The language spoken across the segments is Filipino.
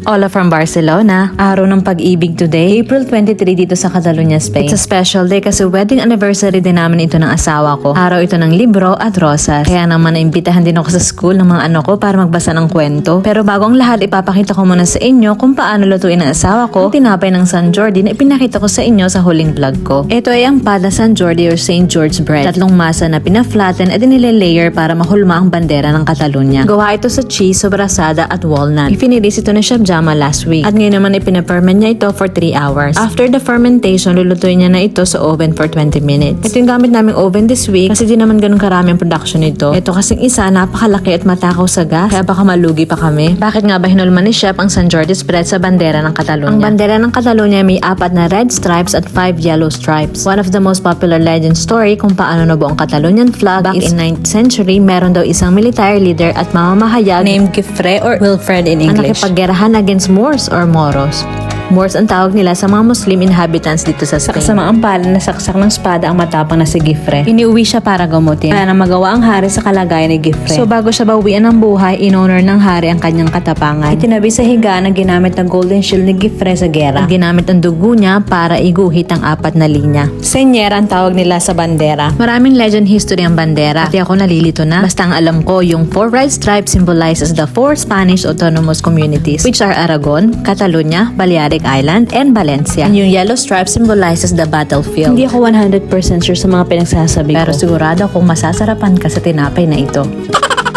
Ola from Barcelona. Araw ng pag-ibig today, April 23 dito sa Catalonia, Spain. It's a special day kasi wedding anniversary din namin ito ng asawa ko. Araw ito ng libro at rosas. Kaya naman naimbitahan din ako sa school ng mga anak ko para magbasa ng kwento. Pero bago ang lahat, ipapakita ko muna sa inyo kung paano lutuin ng asawa ko ang tinapay ng San Jordi na ipinakita ko sa inyo sa huling vlog ko. Ito ay ang pada San Jordi or St. George bread. Tatlong masa na pina-flatten at inile-layer para mahulma ang bandera ng Catalonia. Gawa ito sa cheese, sobrasada at walnut. Ifinilis ito na Chef Jama last week. At ngayon naman ipinaferment niya ito for 3 hours. After the fermentation, lulutuin niya na ito sa oven for 20 minutes. Ito yung gamit naming oven this week kasi di naman ganun karami ang production nito. Ito kasing isa, napakalaki at matakaw sa gas kaya baka malugi pa kami. Bakit nga ba hinulman ni Chef ang San Jordi spread sa bandera ng Catalonia? Ang bandera ng Catalonia may 4 na red stripes at 5 yellow stripes. One of the most popular legend story kung paano nabuo ang Catalonian flag back in 9th century, meron daw isang military leader at mamamahayag named Gifre or Wilfred in English. Ang nakipaggerahan against Moors or Moros. Moors ang tawag nila sa mga Muslim inhabitants dito sa Spain. Sa kasamaang palad, nasaksak ng espada ang matapang na si Gifre. Iniuwi siya para gamutin. Kaya na magawa ang hari sa kalagayan ni Gifre. So bago siya bawian ng buhay, in-honor ng hari ang kanyang katapangan. Itinabi sa higa na ginamit na golden shield ni Gifre sa gera. At ginamit ang dugo niya para iguhit ang 4 na linya. Senyera ang tawag nila sa bandera. Maraming legend history ang bandera. Pati ako nalilito na. Basta ang alam ko, yung 4 red stripes symbolizes the 4 Spanish autonomous communities, which are Aragon, Catalonia, Balearic Island, and Valencia. And yung yellow stripe symbolizes the battlefield. Hindi ako 100% sure sa mga pinagsasabi ko, pero sigurado akong masasarapan ka sa tinapay na ito.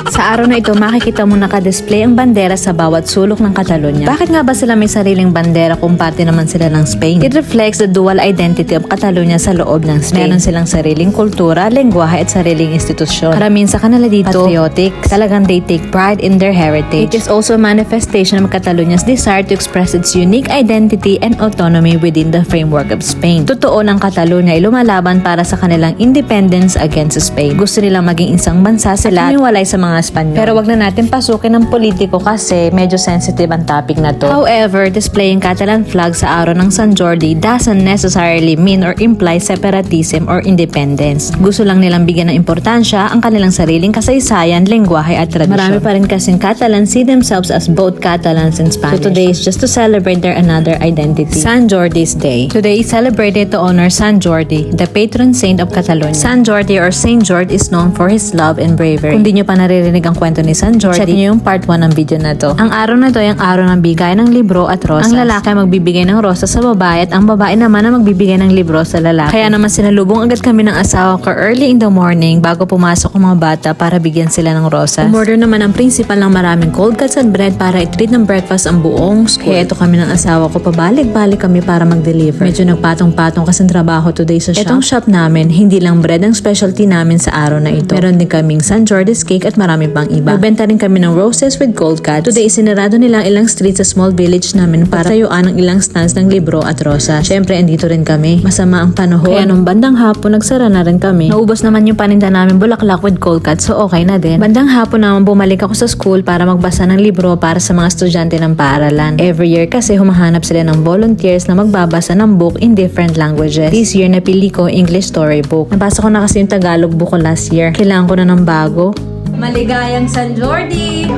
Sa araw na ito, makikita mo naka-display ang bandera sa bawat sulok ng Catalonia. Bakit nga ba sila may sariling bandera kung parte naman sila ng Spain? It reflects the dual identity of Catalonia sa loob ng Spain. Meron silang sariling kultura, lengguwahe at sariling institusyon. Karamihan sa kanila dito, patriotic. Talagang they take pride in their heritage. It is also a manifestation of Catalonia's desire to express its unique identity and autonomy within the framework of Spain. Totoo ng Catalonia ay lumalaban para sa kanilang independence against Spain. Gusto nilang maging isang bansa sila at humiwalay sa mga Espanyol. Pero wag na natin pasukin ng politiko kasi medyo sensitive ang topic na to. However, displaying Catalan flag sa araw ng San Jordi doesn't necessarily mean or imply separatism or independence. Gusto lang nilang bigyan ng importansya ang kanilang sariling kasaysayan, lengguwahe at tradisyon. Marami pa rin kasing Catalan see themselves as both Catalans and Spanish. So today is just to celebrate their another identity. San Jordi's Day. Today is celebrated to honor San Jordi, the patron saint of Catalonia. San Jordi or Saint George is known for his love and bravery. Kung di nyo pa naririnig ang kwento ni San Jordi, check nyo yung part 1 ng video na to. Ang araw na to ay ang araw ng bigay ng libro at rosas. Ang lalaki magbibigay ng rosas sa babae at ang babae naman na magbibigay ng libro sa lalaki. Kaya naman sinalubong agad kami ng asawa ko early in the morning bago pumasok ang mga bata para bigyan sila ng rosas. Umorder naman ang principal ng maraming cold cuts at bread para i-treat ng breakfast ang buong school. Kaya ito kami ng asawa ko, pabalik-balik kami para mag-deliver. Medyo nagpatong-patong kasi trabaho today sa shop. Itong shop namin, hindi lang bread ang specialty namin sa araw na ito. Meron din kaming San Jordi's cake at marami pang iba. Nagbenta rin kami ng roses with cold cuts. Today, sinarado nilang ilang streets sa small village namin para tayuan ng ilang stands ng libro at rosa. Syempre, andito rin kami. Masama ang panahon. Kaya nung bandang hapon, nagsara na rin kami. Naubos naman yung paninda namin bulaklak with cold cuts, so okay na din. Bandang hapon naman bumalik ako sa school para magbasa ng libro para sa mga estudyante ng paaralan. Every year kasi humahanap sila ng volunteers na magbabasa ng book in different languages. This year, napili ko English storybook. Nabasa ko na kasi yung Tagalog book ko last year. Kailangan ko na ng bago. Maligayang San Jordi!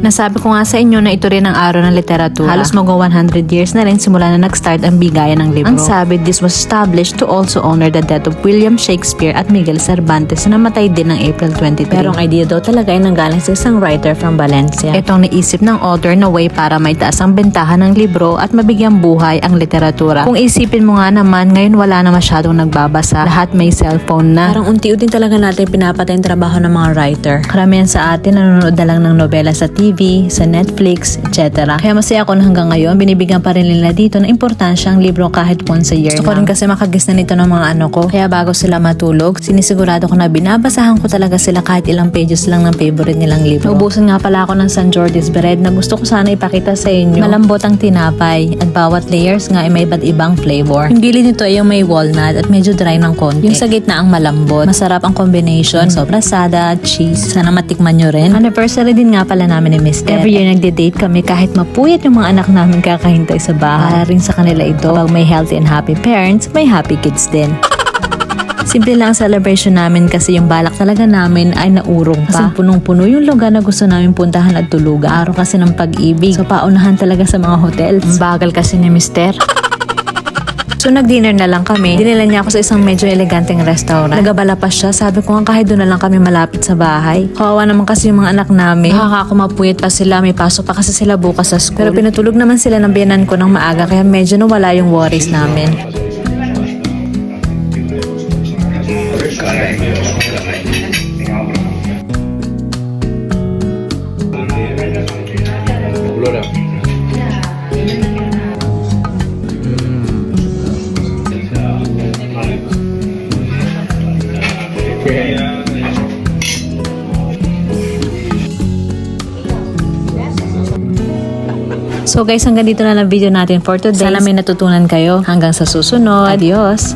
Nasabi ko nga sa inyo na ito rin ang araw ng literatura. Halos mag 100 years na rin simula na nag-start ang bigayan ng libro. Ang sabi, this was established to also honor the death of William Shakespeare at Miguel Cervantes na namatay din ng April 23. Pero ang idea daw talaga ay nanggaling sa isang writer from Valencia. Itong naisip ng author na way para maitaas ang bentahan ng libro at mabigyang buhay ang literatura. Kung isipin mo nga naman, ngayon wala na masyadong nagbabasa. Lahat may cellphone na. Parang unti-unti talaga natin pinapatay ang trabaho ng mga writer. Karamihan sa atin nanonood na lang ng nobela sa TV, sa Netflix, etc. Kaya masaya ako na hanggang ngayon, binibigyan pa rin nila dito ng importansya ang libro kahit once a year. Gusto ko rin kasi makagis na nito ng mga ano ko. Kaya bago sila matulog, sinisigurado ko na binabasahan ko talaga sila kahit ilang pages lang ng favorite nilang libro. Naubusan nga pala ako ng San Jordi's bread na gusto ko sana ipakita sa inyo. Malambot ang tinapay at bawat layers nga ay may iba't ibang flavor. Yung gilid nito ay yung may walnut at medyo dry ng konti. Yung sa gitna ang malambot. Masarap ang combination, sobrasada, cheese. Sana matikman nyo rin. Anniversary din nga pala namin ni Mister. Every year nagde-date kami kahit mapuyat yung mga anak namin kakahintay sa bahay. Para rin sa kanila ito. Pag may healthy and happy parents, may happy kids din. Simple lang ang celebration namin kasi yung balak talaga namin ay naurong pa. Kasi punong-puno yung lugar na gusto namin puntahan at tulugan. Araw kasi ng pag-ibig. So paunahan talaga sa mga hotels. Ang bagal kasi ni Mister. So nag-dinner na lang kami. Dinala niya ako sa isang medyo eleganteng restaurant. Nagabala pa siya. Sabi ko nga kahit doon na lang kami malapit sa bahay. Kawawa naman kasi yung mga anak namin. Baka ako mapuyat pa sila. May pasok pa kasi sila bukas sa school. Pero pinatulog naman sila ng biyanan ko ng maaga kaya medyo nawala yung worries namin. So guys, hanggang dito na lang video natin for today. Sana may natutunan kayo. Hanggang sa susunod. Adios!